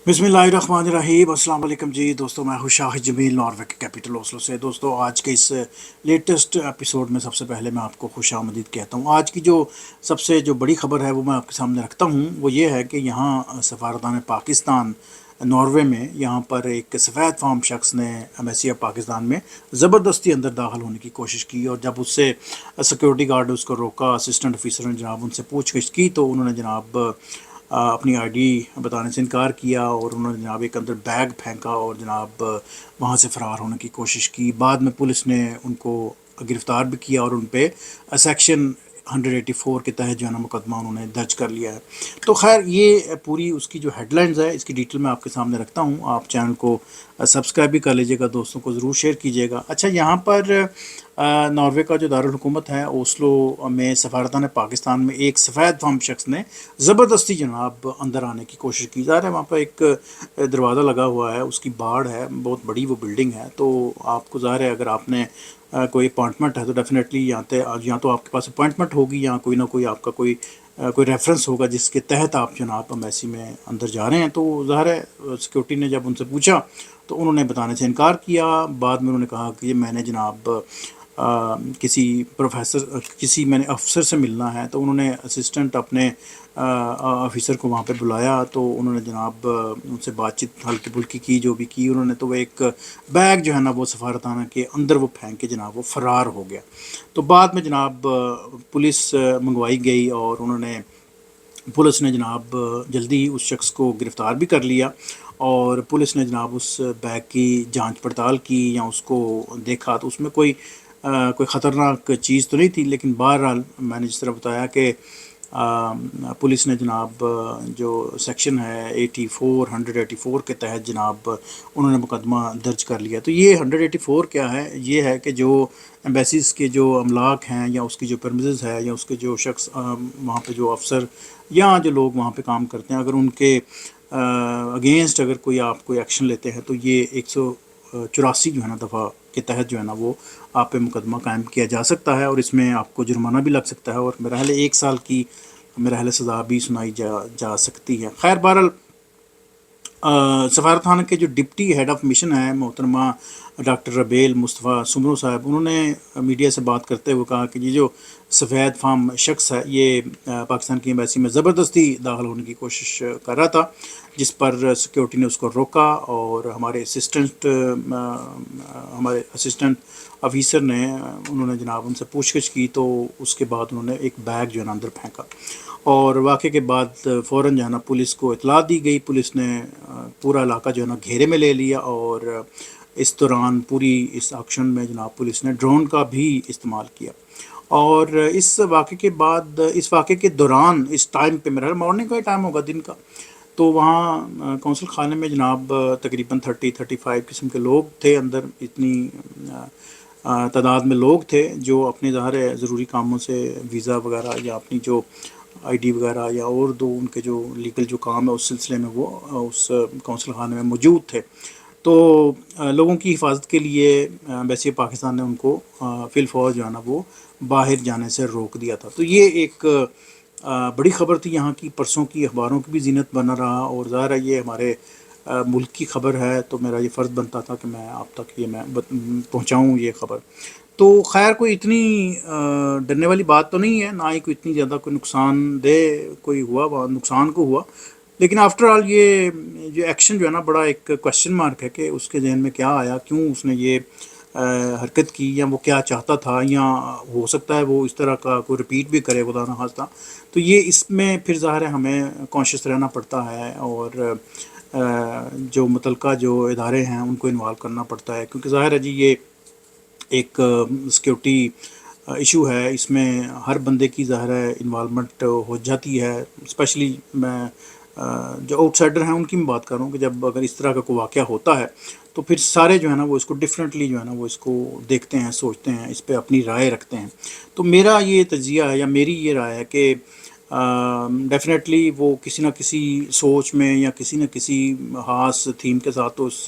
बिस्मिल्लाहिर्रहमानिर्रहीम। अस्सलाम वालेकुम जी दोस्तों, मैं हूं शाहिद जमील नॉर्वे के कैपिटल ओस्लो से। दोस्तों, आज के इस लेटेस्ट एपिसोड में सबसे पहले मैं आपको खुशामदीद कहता हूं। आज की सबसे बड़ी खबर है वो मैं आपके सामने रखता हूं। वो ये है कि यहाँ सफारतान पाकिस्तान नॉर्वे में यहाँ पर एक सफ़ेद फार्म शख्स ने एम्बेसी ऑफ पाकिस्तान में ज़बरदस्ती अंदर दाखिल होने की कोशिश की, और जब उससे सिक्योरिटी गार्ड उसको रोका, असिस्टेंट ऑफिसर ने जनाब उनसे पूछगिछ की, तो उन्होंने जनाब अपनी आईडी बताने से इनकार किया, और उन्होंने जनाब एक अंदर बैग फेंका और जनाब वहाँ से फ़रार होने की कोशिश की। बाद में पुलिस ने उनको गिरफ़्तार भी किया और उन पे सेक्शन 184 के तहत जो है ना मुकदमा उन्होंने दर्ज कर लिया है। तो खैर, ये पूरी उसकी जो हेडलाइंस है इसकी डिटेल मैं आपके सामने रखता हूँ। आप चैनल को सब्सक्राइब भी कर लीजिएगा, दोस्तों को ज़रूर शेयर कीजिएगा। अच्छा, यहाँ पर नॉर्वे का जो दारुल हुकूमत है ओस्लो में सफारतान पाकिस्तान में एक सफ़ेद फार्म शख्स ने ज़बरदस्ती जनाब अंदर आने की कोशिश की जा रहा है। वहाँ पर एक दरवाज़ा लगा हुआ है, उसकी बाड़ है, बहुत बड़ी वो बिल्डिंग है। तो आपको ज़ाहिर है, अगर आपने कोई अपॉइंटमेंट है तो डेफिनेटली यहाँ तो आपके पास अपॉइंटमेंट होगी, या कोई ना कोई आपका कोई रेफरेंस होगा जिसके तहत आप जनाब एम्बेसी में अंदर जा रहे हैं। तो ज़ाहिर है, सिक्योरिटी ने जब उनसे पूछा तो उन्होंने बताने से इनकार किया। बाद में उन्होंने कहा कि मैंने जनाब किसी मैंने अफसर से मिलना है। तो उन्होंने असिस्टेंट अपने ऑफिसर को वहाँ पे बुलाया, तो उन्होंने जनाब उनसे बातचीत हल्की फुल्की की, जो भी की उन्होंने। तो वो एक बैग जो है ना वो सफारताना के अंदर वो फेंक के जनाब वो फ़रार हो गया। तो बाद में जनाब पुलिस मंगवाई गई, और पुलिस ने जनाब जल्दी ही उस शख्स को गिरफ़्तार भी कर लिया, और पुलिस ने जनाब उस बैग की जांच पड़ताल की, या उसको देखा तो उसमें कोई ख़तरनाक चीज़ तो नहीं थी। लेकिन बहरहाल मैंने जिस तरह बताया कि पुलिस ने जनाब जो सेक्शन है 184 के तहत जनाब उन्होंने मुकदमा दर्ज कर लिया। तो ये 184 क्या है? ये है कि जो एम्बेसीज़ के जो अमलाक हैं, या उसकी जो परमिसेस है, या उसके जो शख्स वहाँ पे जो अफसर या जो लोग वहाँ पे काम करते हैं, अगर उनके अगेंस्ट अगर आप कोई एक्शन लेते हैं, तो ये 184 जो है ना दफ़ा के तहत जो है ना वो आप पे मुकदमा कायम किया जा सकता है, और इसमें आपको जुर्माना भी लग सकता है, और मेरा ख्याल है 1 साल की मेरा ख्याल है सज़ा भी सुनाई जा सकती है। खैर, बहरहाल सफारतखाना के जो डिप्टी हेड ऑफ़ मिशन है मोहतरमा डॉक्टर रबेल मुस्तफ़ा सुमरो साहब, उन्होंने मीडिया से बात करते हुए कहा कि ये जो सफ़ेद फार्म शख्स है ये पाकिस्तान की एम्बेसी में ज़बरदस्ती दाखिल होने की कोशिश कर रहा था, जिस पर सिक्योरिटी ने उसको रोका, और हमारे असिस्टेंट ऑफिसर ने उन्होंने जनाब उनसे पूछगिछ की। तो उसके बाद उन्होंने एक बैग जो है ना अंदर फेंका, और वाक़े के बाद फ़ौरन जो है ना पुलिस को इत्तला दी गई। पुलिस ने पूरा इलाका जो है ना घेरे में ले लिया, और इस दौरान पूरी इस एक्शन में जनाब पुलिस ने ड्रोन का भी इस्तेमाल किया। और इस वाक़े के दौरान इस टाइम पे मेरा मॉर्निंग का ही टाइम होगा, दिन का, तो वहाँ कौंसल खाने में जनाब तकरीबन 30-35 किस्म के लोग थे अंदर। इतनी तादाद में लोग थे जो अपने ज़ाहिर है ज़रूरी कामों से वीज़ा वगैरह, या अपनी जो आईडी वगैरह, या और दो उनके जो लीगल जो काम है उस सिलसिले में वो उस कौंसल खाने में मौजूद थे। तो लोगों की हिफाजत के लिए एम्बेसी पाकिस्तान ने उनको फ़िलफ़ौर जो है ना वो बाहर जाने से रोक दिया था। तो ये एक बड़ी ख़बर थी यहाँ की, परसों की अखबारों की भी ज़ीनत बना रहा, और ज़ाहिर है ये हमारे मुल्क की ख़बर है, तो मेरा ये फ़र्ज़ बनता था कि मैं आप तक ये मैं पहुँचाऊँ ये ख़बर। तो खैर, कोई इतनी डरने वाली बात तो नहीं है, ना ही कोई इतनी ज़्यादा कोई नुकसानदेह कोई हुआ, नुकसान को हुआ। लेकिन आफ्टर ऑल ये जो एक्शन जो है ना बड़ा एक क्वेश्चन मार्क है कि उसके जहन में क्या आया, क्यों उसने ये हरकत की, या वो क्या चाहता था, या हो सकता है वो इस तरह का कोई रिपीट भी करे, खुदा ना खास्ता। तो ये इसमें फिर ज़ाहिर है हमें कॉन्शियस रहना पड़ता है, और जो मुतलका जो इदारे हैं उनको इन्वॉल्व करना पड़ता है, क्योंकि ज़ाहिर है जी ये एक सिक्योरिटी इशू है। इसमें हर बंदे की ज़ाहिर है इन्वॉल्वमेंट हो जाती है। स्पेशली मैं जो आउटसाइडर हैं उनकी मैं बात कर रहा हूँ कि जब अगर इस तरह का कोई वाक़या होता है, तो फिर सारे जो है ना वो इसको डिफरेंटली जो है ना वो इसको देखते हैं, सोचते हैं, इस पे अपनी राय रखते हैं। तो मेरा ये तजिया है, या मेरी ये राय है कि डेफिनेटली वो किसी न किसी सोच में, या किसी न किसी ख़ास थीम के साथ तो उस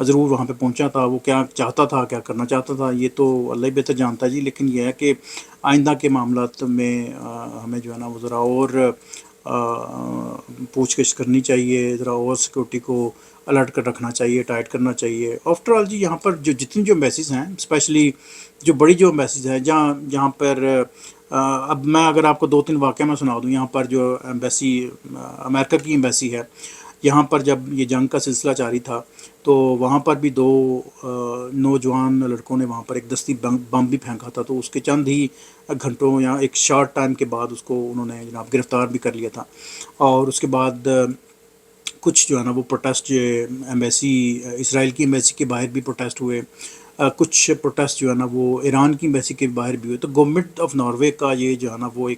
ज़रूर वहाँ पे पहुँचा था। वो क्या चाहता था, क्या करना चाहता था, ये तो अल्लाह ही बेहतर जानता है जी। लेकिन यह है कि आइंदा के मामलात में हमें जो है ना वो ज़रा और پوچھ گچھ کرنی چاہیے، ذرا اوور سیکورٹی کو الرٹ کر رکھنا چاہیے، ٹائٹ کرنا چاہیے۔ آفٹر آل جی یہاں پر جو جتنی جو ایمبیسیز ہیں، اسپیشلی جو بڑی جو ایمبیسیز ہیں جہاں پر اب میں اگر آپ کو 2-3 واقعہ میں سنا دوں، یہاں پر جو ایمبیسی امریکہ کی ایمبیسی ہے، یہاں پر جب یہ جنگ کا سلسلہ جاری تھا تو وہاں پر بھی 2 نوجوان لڑکوں نے وہاں پر ایک دستی بم بھی پھینکا تھا، تو اس کے چند ہی گھنٹوں یا ایک شارٹ ٹائم کے بعد اس کو انہوں نے جناب گرفتار بھی کر لیا تھا۔ اور اس کے بعد کچھ جو ہے نا وہ پروٹیسٹ ایمبیسی اسرائیل کی ایمبیسی کے باہر بھی پروٹیسٹ ہوئے، کچھ پروٹیسٹ جو ہے نا وہ ایران کی ایمبیسی کے باہر بھی ہوئے۔ تو گورنمنٹ آف ناروے کا یہ جو ہے نا وہ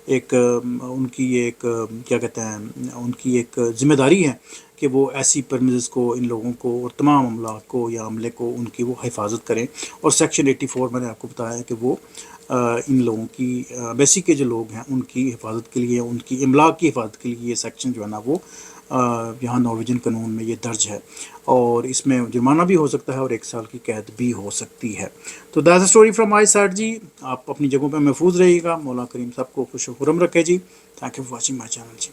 ایک ان کی ایک کیا کہتے ہیں، ان کی ایک ذمہ داری ہے کہ وہ ایسی پرمیزز کو، ان لوگوں کو اور تمام املاک کو یا عملے کو ان کی وہ حفاظت کریں۔ اور سیکشن 84 میں نے آپ کو بتایا ہے کہ وہ ان لوگوں کی بیسک کے جو لوگ ہیں ان کی حفاظت کے لیے، ان کی املاک کی حفاظت کے لیے یہ سیکشن جو ہے نا وہ یہاں نارویجن قانون میں یہ درج ہے، اور اس میں جرمانہ بھی ہو سکتا ہے اور 1 سال کی قید بھی ہو سکتی ہے۔ تو that's a story from my side جی۔ آپ اپنی جگہوں پہ محفوظ رہیے گا، مولا کریم سب کو خوش و خرم رکھے جی۔ Thank you for watching my channel G.